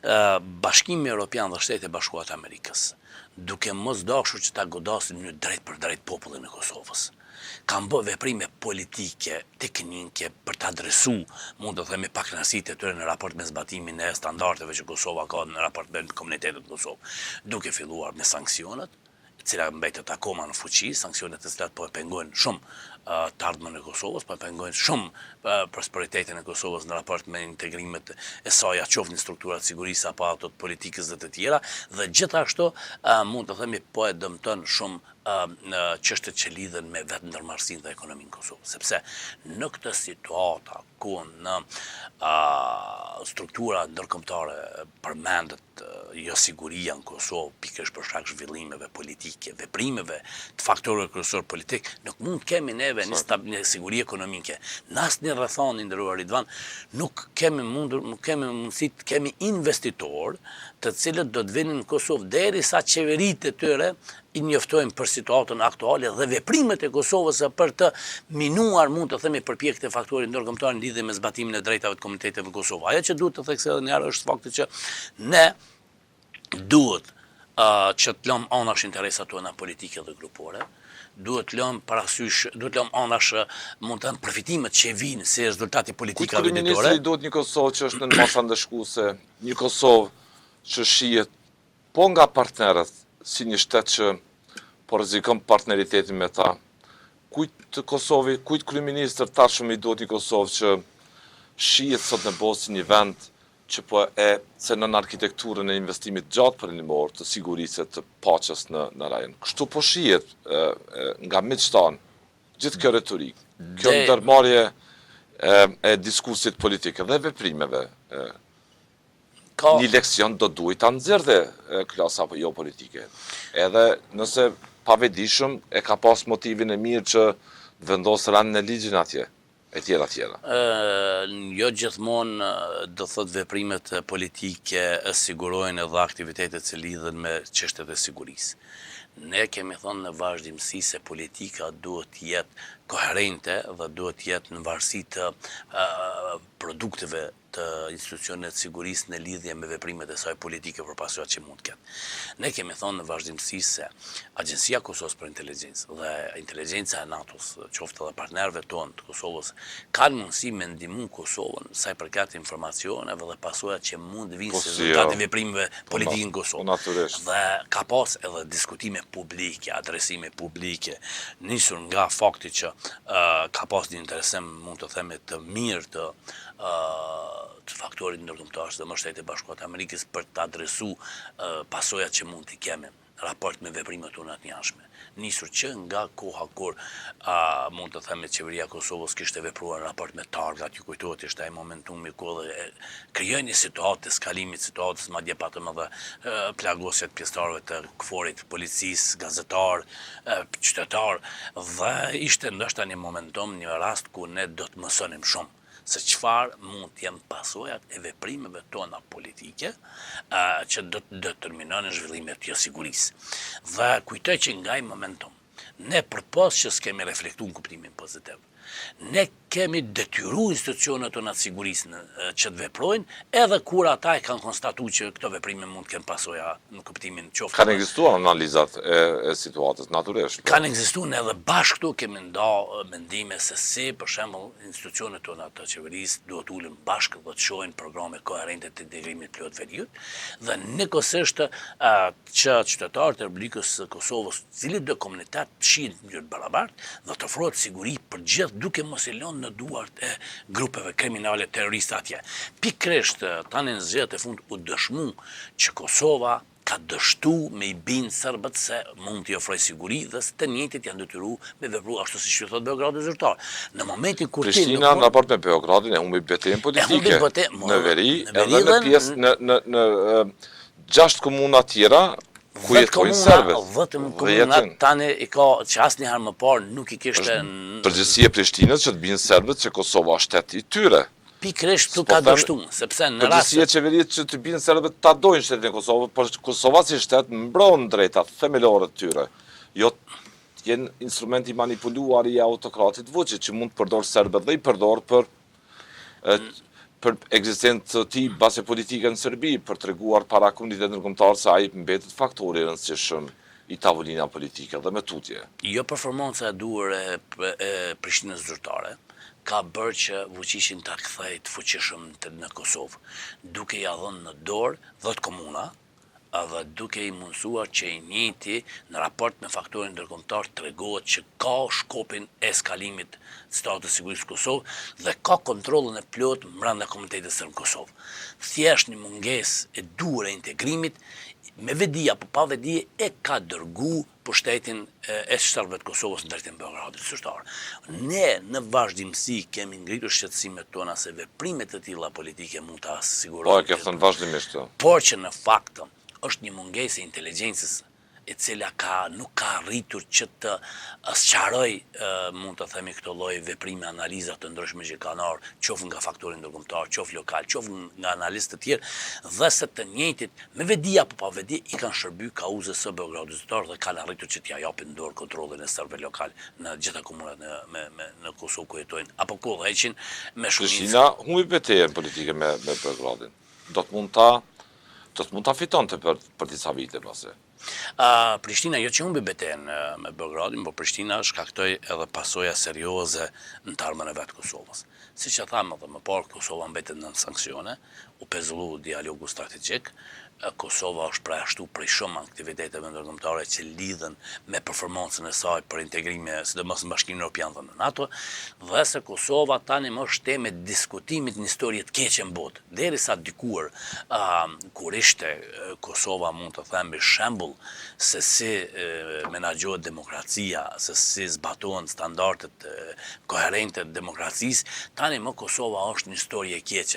Bashkimi Evropian dhe Shtetet e Bashkuara të Amerikës, duke mos dashur që ta godasin në drejt për drejt popullin e Kosovës, kanë bërë veprime politike, teknike për të adresu, mund të themi, pakënaqësitë e tyre në raport me zbatimin e standardeve që Kosova ka në raport me komunitetet e Kosovë, duke filluar me sanksionet, cila mbetet akoma në fuqi, sanksionet të cilat po e pengojnë shumë të ardhmen e Kosovës, po e pengojnë shumë prosperitetin e Kosovës në raport me integrimet e saj, qoftë në strukturat sigurisë apo ato të politikës dhe të tjera, dhe gjithashtu mund të themi po e dëmton shumë çështjet që lidhen me vetë ndërmarrësinë dhe ekonominë Kosovë, sepse në këtë situatë ku në struktura ndërkombëtare përmendet jo siguria në Kosovë, pikërisht për shkak zhvillimeve politike, veprimeve të faktorëve kryesor politik, nuk mund kemi neve një siguri ekonomike. Në asnjë rrethon, i nderuar Ridvan, nuk kemi mundësi të kemi investitorë të cilët do të vinin në Kosovë derisa qeveritë e tyre i njoftojnë për situatën aktuale dhe veprimet e Kosovës për të minuar, mund të themi, përpjekjet e faktorit ndërkombëtar në lidhje me zbatimin e drejtave të komuniteteve në Kosovë. Ajo që duhet të theksoj edhe një herë është fakti që ne duhet që të lëmë anash interesat tona politike dhe grupore, duhet lëmë parasysh, duhet lëmë anash mund të thënë përfitimet që vinë si rezultati politikave ditore. Kujt kryeministri duhet një Kosovë që është në masa ndëshkuese, një Kosovë që shihet po nga partnerët si një shtet që po rrezikon partneritetin me ta. Kujt kryeministër tashmë i duhet një Kosovë që shihet sot në Bosnjë si një vend që po e cënon arkitekturën e investimit gjatë përindimor të sigurisë të paqes në rajon. Kështu po shihet nga miqtan gjithë kjo retorik, kjo ndërmarrje e diskusit politike dhe veprimeve. Një leksion do duhet ta nxjerrë klasa jo politike. Edhe nëse pavetëdijshëm e ka pas motivin e mirë që vendosë ranë në ligjin atje. E tjera. Jo gjithmonë do thot veprimet politike sigurojnë edhe aktivitetet që lidhen me çështjet e sigurisë. Ne kemi thënë në vazhdimsi se politika duhet të jetë koherente dhe duhet të jetë në varësi të produkteve të institucionet sigurisë në lidhje me veprimet e saj politike për pasojat që mund të ketë. Ne kemi thonë në vazhdimsi se Agjencia Kosovës për Inteligjencë dhe Inteligjenca e NATO-s, qoftë edhe partnerëve tonë të Kosovës, kanë mundësi me ndihmu Kosovën sa i përket informacioneve dhe pasojat që mund të vinë si rezultat e veprimeve politike në Kosovë. Dhe ka pas edhe diskutime publike, adresime publike, nisur nga fakti që ka pas një interesim, mund të themi, të mirë të faktorit ndërkombëtar dhe Shtetet e Bashkuara të Amerikës për të adresu pasojat që mund t'i kemi në raport me veprimet tona të jashtme. Nisur që nga koha kur mund të themi qeveria e Kosovës kishte vepruar në raport me targat, ju kujtohet ishte ai momentumi ku krijoi një situatë skalimit situatës, madje patëm edhe plagosjet pjesëtarëve të KFOR-it, policisë, gazetar, qytetar, dhe ishte ndoshta një momentum, një rast ku ne do të mësonim shumë se çfarë mund të jenë pasojat e veprimeve tona politike që do të determinojnë zhvillimin e sigurisë. Dhe kujtoj që nga ai momentum, ne përpos që s'kemi reflektuar në kuptimin pozitiv, ne kemi detyruar institucionet tona të sigurisë që të veprojnë, edhe kur ata e kanë konstatuar që këto veprime mund të kenë pasoja në kuptimin qoftë. Kanë ekzistuar analizat e situatës natyrisht. Kanë ekzistuar edhe bashkë këtu kemi nda mendime se si për shembull institucionet tona të qeverisë duhet ulen bashkë dhe të shohin programe koherente të integrimit plot veriut, dhe nikosisht që qytetarët e Republikës së Kosovës, cili do komunitet shihen në mënyrë barabartë dhe të ofrohet siguri për gjithë duke mos i lënë në duart e grupeve kriminale terroriste atje. Pikërisht tani në zgjedhjet e fundit u dëshmu që Kosova ka dështu me i bindë serbët se mund t'i ofroj siguri dhe se të njëjtit janë detyruar me vepru ashtu siç i thot Beogradi zyrtar. Në momentin kur Prishtina në raport me Beogradin e humbi betejën politike në veri edhe në pjesë në 6 komuna tjera ku jetojnë serbët. Vetëm komunat tani i ka që asnjëherë më parë nuk i kishte përgjegjësia e Prishtinës që të binë serbët që Kosova është shtet i tyre. Pikërisht këtu ka dështuar, sepse në rast përgjegjësia e qeverisë që të binë serbët ta dojnë shtetin e Kosovës, por Kosova si shtet mbron drejtat themelore të tyre. Jo jenë instrumenti manipuluar i autokratit Vučić që mund të përdor serbët dhe i përdor për për ekzistencë të tij base politike në Serbi, për treguar para komunitetit ndërkombëtar se ai mbetet faktori i rëndësishëm i tavolina politike dhe me tutje. Jo performanca e duhur e Prishtinës zyrtare ka bërë që fuqishin ta kthejë të fuqishëm në Kosovë, duke ja dhënë në dorë 10 komuna, dhe duke i mundësuar që i njëjti në raport me faktorin ndërkombëtar tregohet që ka shkopin e eskalimit të statit të sigurisë Kosovë dhe ka kontrollin e plot brenda komunitetit serb Kosovë. Thjesht një mungesë e duhur e integrimit me vedi apo pa vedi e ka dërgu pushtetin e shterbëve të Kosovës në drejtim Beogradit zyrtar. Ne në vazhdimsi kemi ngritur shqetësimet tona se veprimet të tilla politike mund ta sigurojnë. Po e ke thënë vazhdimisht. Por që në fakt është një mungesë e inteligjencës e cila nuk ka arritur që të sqaroj, mund të themi këto lloj veprime, analiza të ndryshme që kanë ardhur, qoftë nga faktori ndërkombëtar, qoftë lokal, qoftë nga analistë të tjerë, dhe se të njëjtit me vedi apo pa vedi i kanë shërby kauzës së Beogradit zyrtar dhe kanë arritur që t'ia japin dorë kontrollin e serbëve lokal në gjitha komunat në Kosovë ku jetojnë, apo ku udhëheqin me shumicë. Prishtina humbi betejën politike me Beogradin. Do të mund ta fitonte për disa vite pasi. Prishtina jo që humbi betejën me Beogradin, por Prishtina shkaktoi edhe pasoja serioze në të ardhmen e vet Kosovës. Siç e thamë edhe më parë, Kosova mbetet nën sanksione, u pezullu dialogu strategjik. Kosova është përjashtu prej shumë aktiviteteve ndërkombëtare që lidhen me performancën e saj për integrime, sidomos në Bashkimin Evropian dhe në NATO, dhe se Kosova tani më është temë diskutimit në histori të keqe në botë. Derisa dikur kur ishte Kosova, mund të themi, shembull se si menaxhohet demokracia, se si zbatohen standardet koherente të demokracisë, tani më Kosova është një histori e keqe.